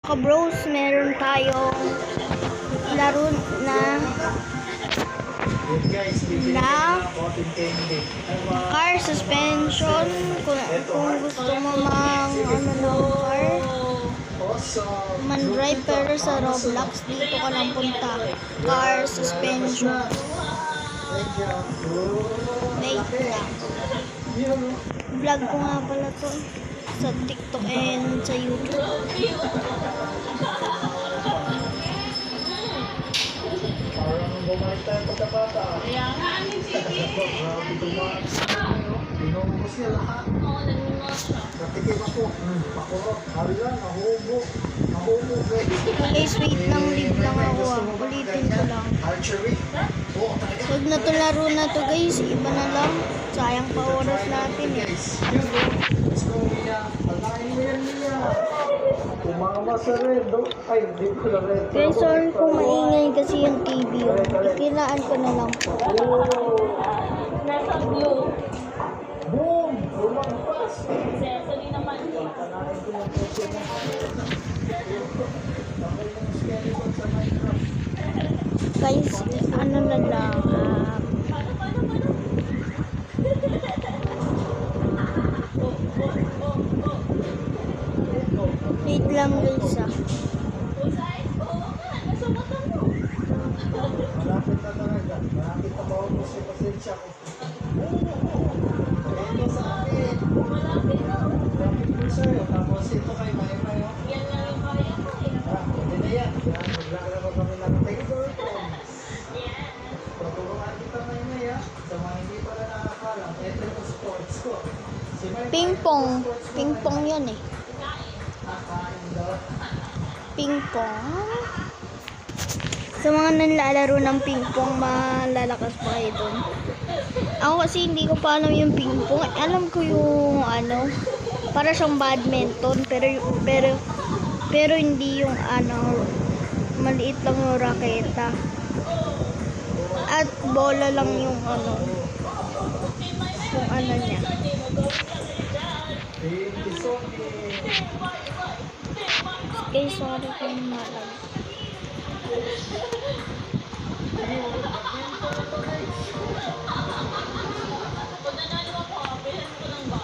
Bros, meron tayong laro na car suspension. Kung gusto mo mang car, man-drive pero sa Roblox, dito ka lang punta. Car suspension. Wait lang. Vlog ko nga pala to sa TikTok and sa YouTube. Parang bumalik tayo pagkabata. Kaya nga, Grabe tumaas. Binubos niya lahat. oo, nagmumos siya. Natikim ako. Pakurot. Hala, nahubo. Nahubo. Guys, wait lang, leave lang ako Ulitin ko lang. Archery. Oo, talaga. Huwag na to laro na to guys, iba na lang. Sayang pa oras natin eh. Guys, yun bro. Let's go, Mia. Alain mo yan, Mia. Umama sa red. Ay, hindi ko na red. Guys, sorry kung maingay kasi yung TV yun. Ikilaan ko na lang po. Nasa blue. Boom! Lumagpas! Sesame naman. Alain ko yung puso mo. Bakit yung skeleton sa Minecraft? Guys, ano na lang. Wait lang guys Malapit na talaga. Malapit na maubos yung pasensya ko. Ito sa akin. Malapit po sa'yo. Tapos ito kay Maymay. Yan lang yung kaya ko eh. Hindi na yan. Maglalaro kami ng table tennis. Tuturuan kita Maymay ha. Sa mga hindi pala nakakalam. Ito yung sports ko. Si Maymay, Ping pong. sports mo Ping na pong yan. yun eh. Kakain daw. Ping pong. Sa mga nanlalaro ng ping pong, malalakas pa kayo dun. Ako kasi hindi ko pa alam yung ping pong. Alam ko yung ano, para siyang badminton, pero hindi yung ano, maliit lang yung raketa. At bola lang yung ano niya. Guys, sorry kung malam. Kung nanalo ako, bilhin ko ng box.